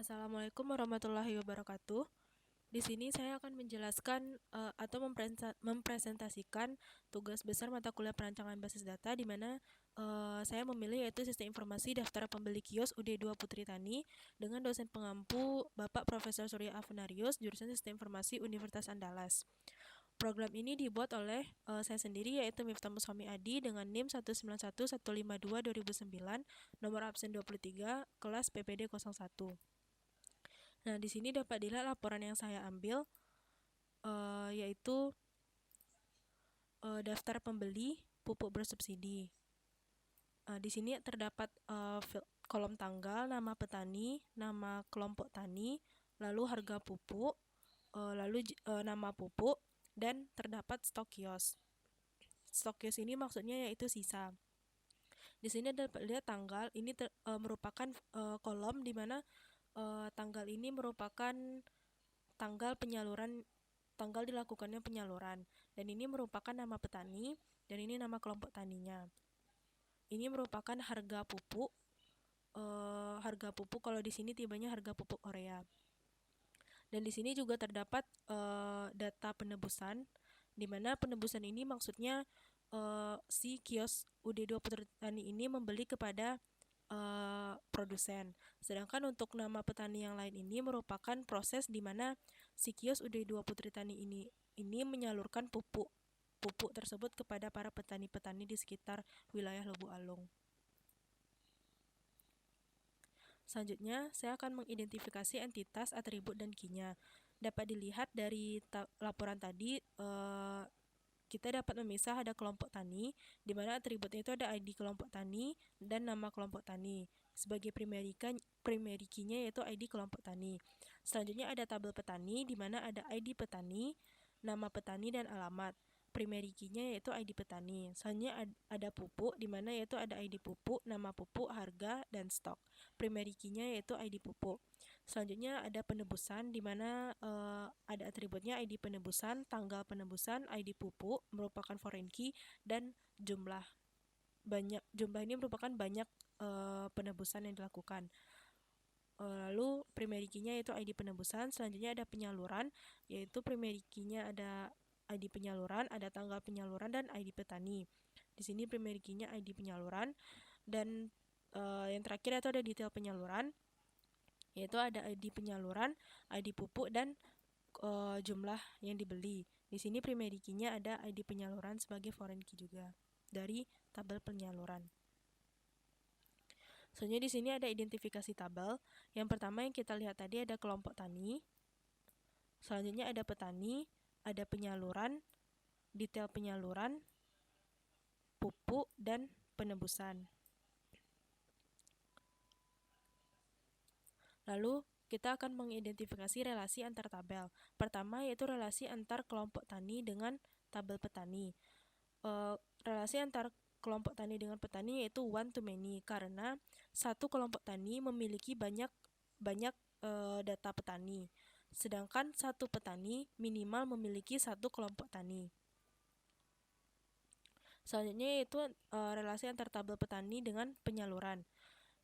Assalamualaikum warahmatullahi wabarakatuh. Di sini saya akan menjelaskan atau mempresentasikan tugas besar mata kuliah perancangan basis data di mana saya memilih yaitu Sistem Informasi Daftar Pembeli Kios UD2 Putri Tani dengan dosen pengampu Bapak Profesor Surya Avenarius, jurusan Sistem Informasi Universitas Andalas. Program ini dibuat oleh saya sendiri yaitu Miftah Mushami Adi dengan NIM 1915152-2009, nomor absen 23, kelas PPD 01. Nah, di sini dapat dilihat laporan yang saya ambil, yaitu daftar pembeli pupuk bersubsidi. Di sini terdapat kolom tanggal, nama petani, nama kelompok tani, lalu harga pupuk, lalu nama pupuk, dan terdapat stok kios. Stok kios ini maksudnya yaitu sisa. Di sini dapat lihat tanggal, ini merupakan kolom di mana tanggal ini merupakan tanggal dilakukannya penyaluran, dan ini merupakan nama petani, dan ini nama kelompok taninya. Ini merupakan harga pupuk. Harga pupuk kalau di sini tibanya harga pupuk urea. Dan di sini juga terdapat data penebusan, di mana penebusan ini maksudnya si kios UD2 Putri Tani ini membeli kepada produsen. Sedangkan untuk nama petani yang lain ini merupakan proses di mana si kios UD2 Putri Tani ini menyalurkan pupuk tersebut kepada para petani-petani di sekitar wilayah Lubuk Alung. Selanjutnya, saya akan mengidentifikasi entitas, atribut, dan key-nya. Dapat dilihat dari laporan tadi, kita dapat memisah ada kelompok tani, di mana atributnya itu ada ID kelompok tani dan nama kelompok tani. Sebagai primary key-nya yaitu ID kelompok tani. Selanjutnya ada tabel petani, di mana ada ID petani, nama petani, dan alamat. Primary key-nya yaitu ID petani. Selanjutnya ada pupuk, di mana yaitu ada ID pupuk, nama pupuk, harga, dan stok. Primary key-nya yaitu ID pupuk. Selanjutnya ada penebusan, di mana ada atributnya ID penebusan, tanggal penebusan, ID pupuk merupakan foreign key, dan jumlah. Jumlah ini merupakan banyak penebusan yang dilakukan. Lalu primary key-nya yaitu ID penebusan. Selanjutnya ada penyaluran, yaitu primary key-nya ada ID penyaluran, ada tanggal penyaluran, dan ID petani. Di sini primary key-nya ID penyaluran, dan yang terakhir itu ada detail penyaluran, yaitu ada ID penyaluran, ID pupuk, dan jumlah yang dibeli. Di sini primary key-nya ada ID penyaluran sebagai foreign key juga dari tabel penyaluran. Selanjutnya di sini ada identifikasi tabel. Yang pertama yang kita lihat tadi ada kelompok tani. Selanjutnya ada petani, ada penyaluran, detail penyaluran, pupuk, dan penebusan. Lalu kita akan mengidentifikasi relasi antar tabel. Pertama yaitu relasi antar kelompok tani dengan tabel petani. Relasi antar kelompok tani dengan petani yaitu one to many, karena satu kelompok tani memiliki banyak data petani, sedangkan satu petani minimal memiliki satu kelompok tani. Selanjutnya yaitu relasi antar tabel petani dengan penyaluran,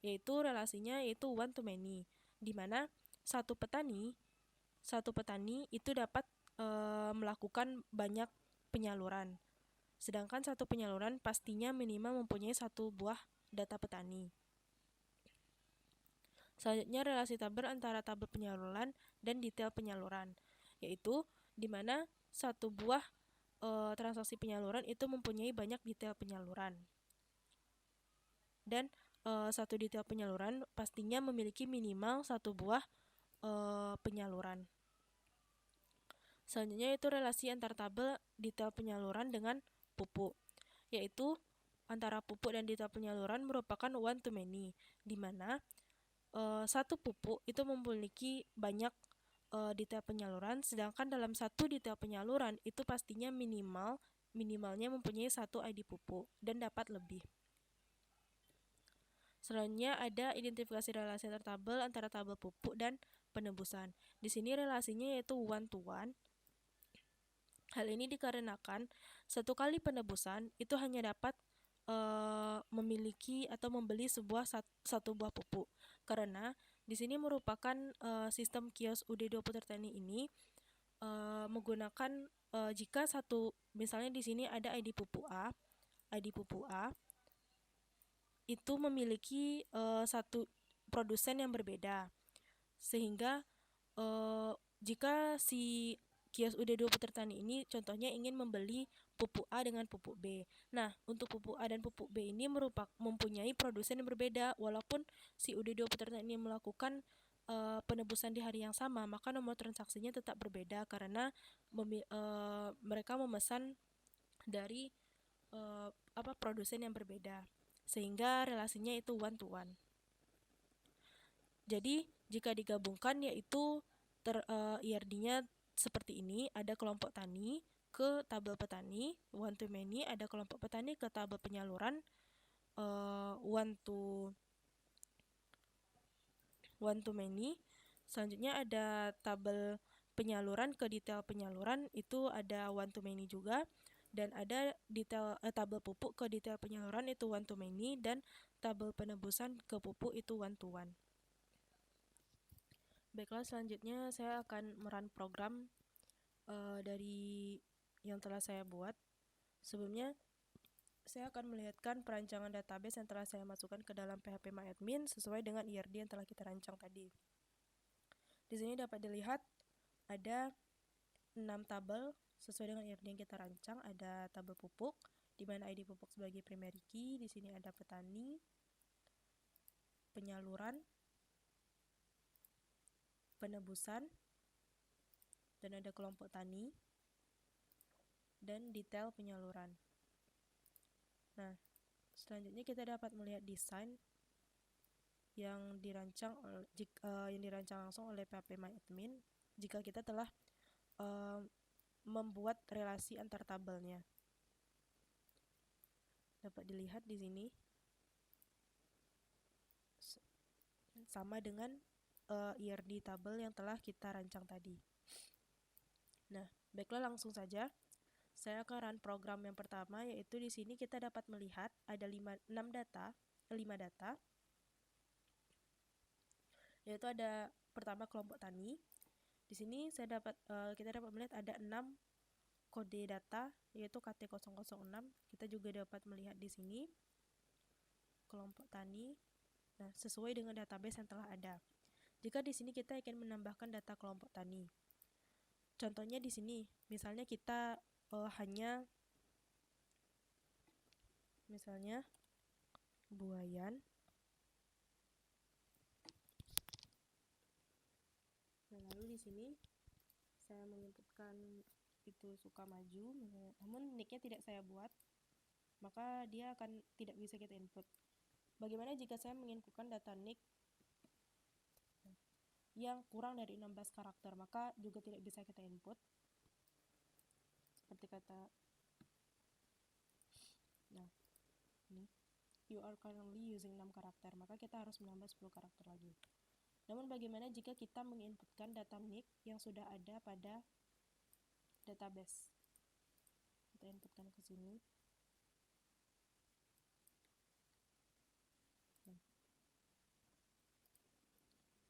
yaitu relasinya yaitu one to many, di mana satu petani itu dapat melakukan banyak penyaluran, sedangkan satu penyaluran pastinya minimal mempunyai satu buah data petani. Selanjutnya relasi tabel antara tabel penyaluran dan detail penyaluran, yaitu di mana satu buah transaksi penyaluran itu mempunyai banyak detail penyaluran, dan satu detail penyaluran pastinya memiliki minimal satu buah penyaluran. Selanjutnya itu relasi antar tabel detail penyaluran dengan pupuk, yaitu antara pupuk dan detail penyaluran merupakan one to many, di mana satu pupuk itu memiliki banyak detail penyaluran, sedangkan dalam satu detail penyaluran itu pastinya minimalnya mempunyai satu ID pupuk dan dapat lebih. Selanjutnya ada identifikasi relasi antar tabel antara tabel pupuk dan penebusan. Di sini relasinya yaitu one to one. Hal ini dikarenakan satu kali penebusan itu hanya dapat memiliki atau membeli satu buah pupuk, karena Di sini merupakan sistem kios UD20 Tirtani ini menggunakan jika misalnya di sini ada ID pupuk A, itu memiliki satu produsen yang berbeda, sehingga jika si kios UD20 Tirtani ini contohnya ingin membeli pupuk A dengan pupuk B. Nah, untuk pupuk A dan pupuk B ini mempunyai produsen yang berbeda. Walaupun si UD20 Tirtani ini melakukan penebusan di hari yang sama, maka nomor transaksinya tetap berbeda karena mereka memesan dari produsen yang berbeda, sehingga relasinya itu one to one. Jadi jika digabungkan yaitu IRD-nya seperti ini, ada kelompok tani ke tabel petani, one to many, ada kelompok petani ke tabel penyaluran, one to many. Selanjutnya ada tabel penyaluran ke detail penyaluran, itu ada one to many juga, dan ada detail tabel pupuk ke detail penyaluran, itu one to many, dan tabel penebusan ke pupuk itu one to one. Baiklah, selanjutnya saya akan merun program dari yang telah saya buat. Sebelumnya saya akan melihatkan perancangan database yang telah saya masukkan ke dalam phpMyAdmin sesuai dengan IRD yang telah kita rancang tadi. Di sini dapat dilihat ada 6 tabel sesuai dengan IRD yang kita rancang. Ada tabel pupuk, di mana ID pupuk sebagai primary key. Di sini ada petani, penyaluran, penebusan, dan ada kelompok tani, dan detail penyaluran. Nah, selanjutnya kita dapat melihat desain yang dirancang langsung oleh phpMyAdmin jika kita telah membuat relasi antar tabelnya. Dapat dilihat di sini sama dengan IRD tabel yang telah kita rancang tadi. Nah, baiklah, langsung saja saya akan run program yang pertama, yaitu di sini kita dapat melihat ada 5 data, yaitu ada pertama kelompok tani. Di sini kita dapat melihat ada 6 kode data, yaitu KT006. Kita juga dapat melihat di sini kelompok tani. Nah, sesuai dengan database yang telah ada. Jika di sini kita ingin menambahkan data kelompok tani, contohnya di sini, misalnya kita hanya buayan. Lalu di sini saya menginputkan itu suka maju, namun nicknya tidak saya buat, maka dia akan tidak bisa kita input. Bagaimana jika saya menginputkan data nick yang kurang dari 16 karakter, maka juga tidak bisa kita input. Seperti kata, nah ini, you are currently using 6 karakter, maka kita harus menambah 10 karakter lagi. Namun bagaimana jika kita menginputkan data nick yang sudah ada pada database? Kita inputkan ke sini.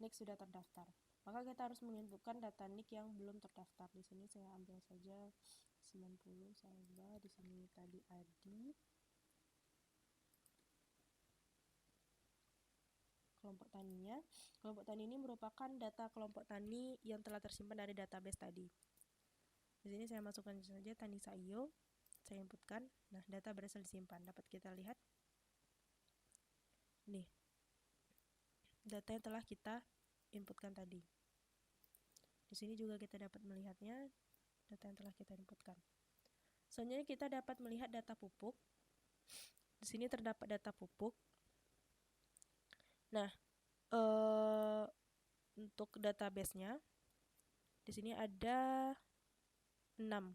Nick sudah terdaftar, maka kita harus menginputkan data nick yang belum terdaftar. Di sini saya ambil saja 90, saya ubah. Di sini tadi ID, kelompok taninya. Kelompok tani ini merupakan data kelompok tani yang telah tersimpan dari database tadi. Di sini saya masukkan saja tani saio, saya inputkan. Nah, data berhasil disimpan. Dapat kita lihat nih, data yang telah kita inputkan tadi. Di sini juga kita dapat melihatnya, data yang telah kita inputkan. Selanjutnya kita dapat melihat data pupuk. Di sini terdapat data pupuk. Nah, untuk database-nya di sini ada 6.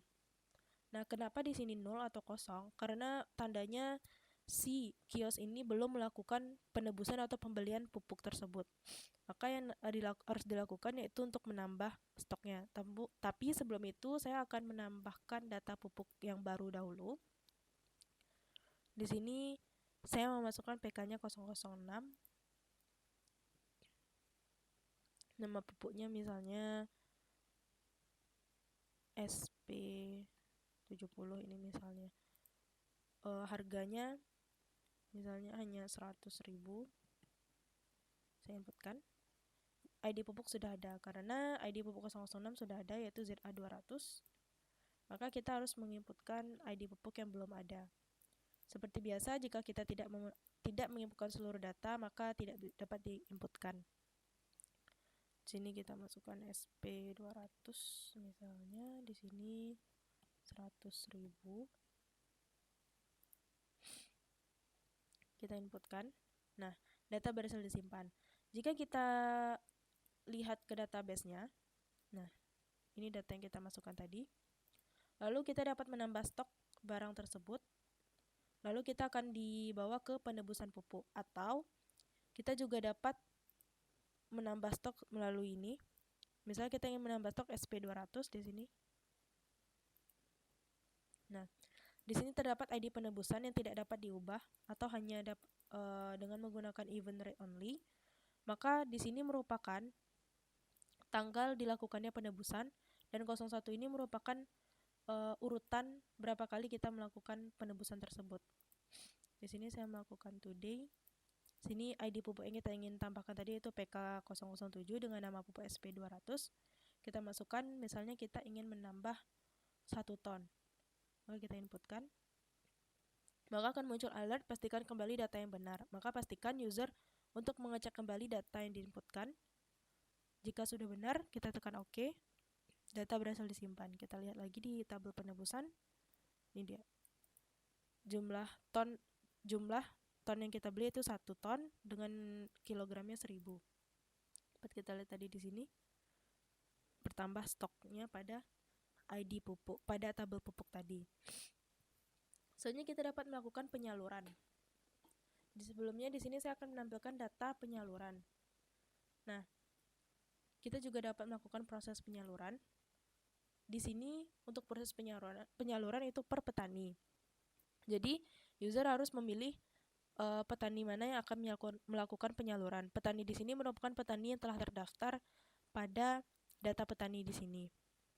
Nah, kenapa di sini 0 atau kosong? Karena tandanya si kios ini belum melakukan penebusan atau pembelian pupuk tersebut. Maka yang harus dilakukan yaitu untuk menambah stoknya. Tapi sebelum itu saya akan menambahkan data pupuk yang baru dahulu. Di sini saya memasukkan PK-nya 006. Nama pupuknya misalnya SP70 ini misalnya. Harganya misalnya hanya 100.000. Saya inputkan. ID pupuk sudah ada, karena ID pupuk 006 sudah ada, yaitu ZA200. Maka kita harus menginputkan ID pupuk yang belum ada. Seperti biasa, jika kita tidak menginputkan seluruh data, maka tidak dapat diinputkan. Di sini kita masukkan SP200 misalnya, di sini 100.000. Kita inputkan. Nah, data berhasil disimpan. Jika kita lihat ke database-nya, nah, ini data yang kita masukkan tadi. Lalu kita dapat menambah stok barang tersebut. Lalu kita akan dibawa ke penebusan pupuk, atau kita juga dapat menambah stok melalui ini. Misalnya kita ingin menambah stok SP200 di sini. Nah, di sini terdapat ID penebusan yang tidak dapat diubah atau hanya dengan menggunakan event rate only. Maka di sini merupakan tanggal dilakukannya penebusan, dan 01 ini merupakan urutan berapa kali kita melakukan penebusan tersebut. Di sini saya melakukan today. Sini ID pupuk yang kita ingin tambahkan tadi itu PK007 dengan nama pupuk SP200. Kita masukkan, misalnya kita ingin menambah 1 ton. Maka kita inputkan. Maka akan muncul alert, pastikan kembali data yang benar. Maka pastikan user untuk mengecek kembali data yang diinputkan. Jika sudah benar, kita tekan OK. Data berhasil disimpan. Kita lihat lagi di tabel penebusan. Ini dia. Jumlah ton yang kita beli itu 1 ton dengan kilogramnya 1000. Dapat kita lihat tadi di sini. Bertambah stoknya pada ID pupuk, pada tabel pupuk tadi. Selanjutnya kita dapat melakukan penyaluran. Sebelumnya di sini saya akan menampilkan data penyaluran. Nah, kita juga dapat melakukan proses penyaluran. Di sini untuk proses penyaluran itu per petani. Jadi user harus memilih petani mana yang akan melakukan penyaluran. Petani di sini merupakan petani yang telah terdaftar pada data petani di sini.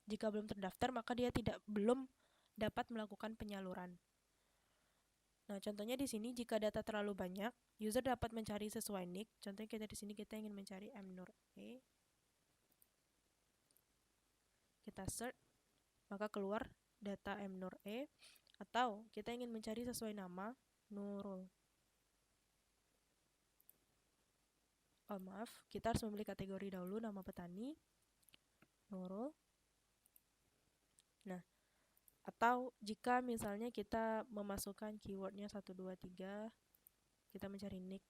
Jika belum terdaftar, maka dia belum dapat melakukan penyaluran. Nah, contohnya di sini jika data terlalu banyak, user dapat mencari sesuai nick. Contohnya kita di sini kita ingin mencari MNUR E. Kita search, maka keluar data MNUR E, atau kita ingin mencari sesuai nama Nurul. Oh maaf, kita harus memilih kategori dahulu, nama petani Nurul. Nah, atau jika misalnya kita memasukkan keywordnya 1, 2, 3, kita mencari nick,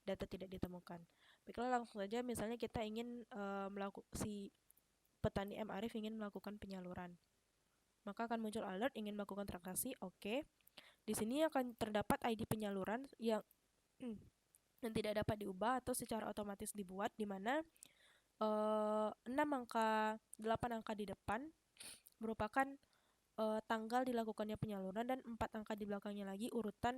data tidak ditemukan. Baiklah, langsung saja misalnya kita ingin si petani M. Arif ingin melakukan penyaluran. Maka akan muncul alert ingin melakukan transaksi, oke. Di sini akan terdapat ID penyaluran yang tidak dapat diubah atau secara otomatis dibuat, di mana 8 angka di depan merupakan tanggal dilakukannya penyaluran, dan 4 angka di belakangnya lagi urutan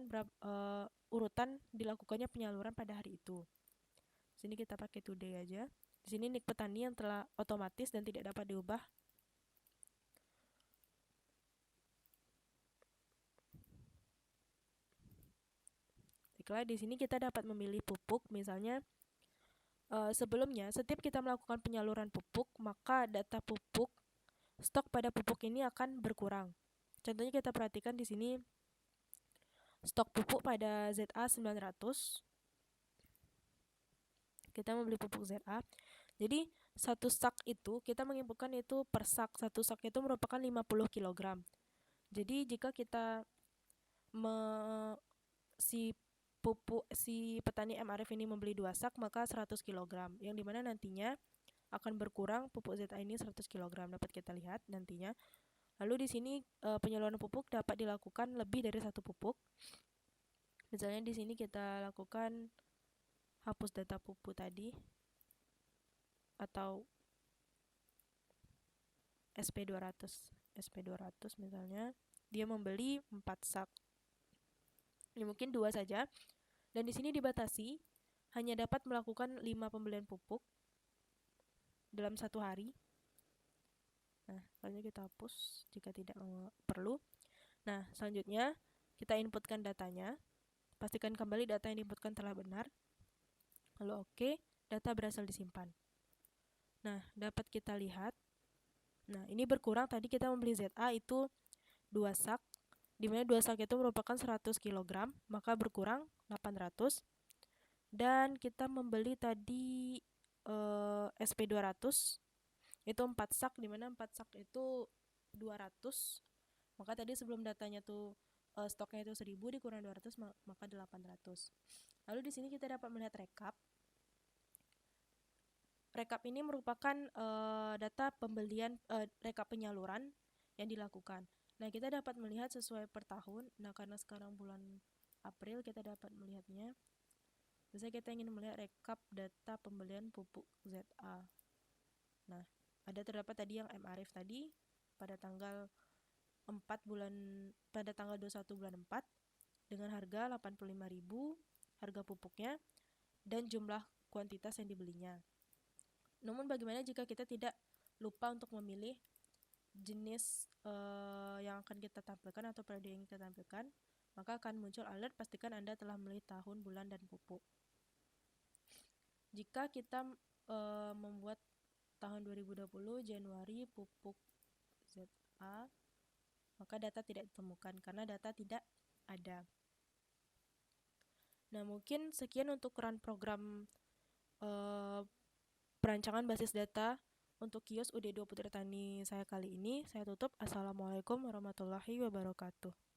dilakukannya penyaluran pada hari itu. Sini kita pakai today aja. Di sini nick petani yang telah otomatis dan tidak dapat diubah. Baiklah, di sini kita dapat memilih pupuk. Misalnya sebelumnya setiap kita melakukan penyaluran pupuk, maka data pupuk, stok pada pupuk ini akan berkurang. Contohnya kita perhatikan di sini stok pupuk pada ZA900. Kita membeli pupuk ZA. Jadi satu sak itu kita menginputkan itu per sak. Satu sak itu merupakan 50 kg. Jadi jika kita si petani M. Arif ini membeli 2 sak, maka 100 kg. Yang dimana nantinya akan berkurang pupuk ZA ini 100 kg. Dapat kita lihat nantinya. Lalu di sini penyaluran pupuk dapat dilakukan lebih dari 1 pupuk. Misalnya di sini kita lakukan hapus data pupuk tadi, atau SP200 misalnya, dia membeli 4 sak. Ya, mungkin 2 saja. Dan di sini dibatasi hanya dapat melakukan 5 pembelian pupuk. dalam 1 hari. Nah, selanjutnya kita hapus jika tidak perlu. Nah, selanjutnya kita inputkan datanya. Pastikan kembali data yang diinputkan telah benar. Lalu oke, data berhasil disimpan. Nah, dapat kita lihat. Nah, ini berkurang. Tadi kita membeli ZA itu 2 sak, dimana 2 sak itu merupakan 100 kg, maka berkurang 800. Dan kita membeli tadi SP200 itu 4 sak, dimana 4 sak itu 200. Maka tadi sebelum datanya tuh stoknya itu 1000 dikurang 200 maka 800. Lalu di sini kita dapat melihat rekap. Rekap ini merupakan data pembelian, rekap penyaluran yang dilakukan. Nah, kita dapat melihat sesuai per tahun. Nah, karena sekarang bulan April, kita dapat melihatnya. Misalnya kita ingin melihat rekap data pembelian pupuk ZA. Nah, ada terdapat tadi yang M. Arif tadi pada tanggal 21 bulan 4 dengan harga 85.000 harga pupuknya dan jumlah kuantitas yang dibelinya. Namun bagaimana jika kita tidak lupa untuk memilih jenis yang akan kita tampilkan atau periode yang kita tampilkan, maka akan muncul alert pastikan Anda telah memilih tahun, bulan, dan pupuk. Jika kita membuat tahun 2020 Januari pupuk ZA, maka data tidak ditemukan karena data tidak ada. Nah, mungkin sekian untuk run program perancangan basis data untuk kios UD2 Putri Tani saya kali ini. Saya tutup. Assalamualaikum warahmatullahi wabarakatuh.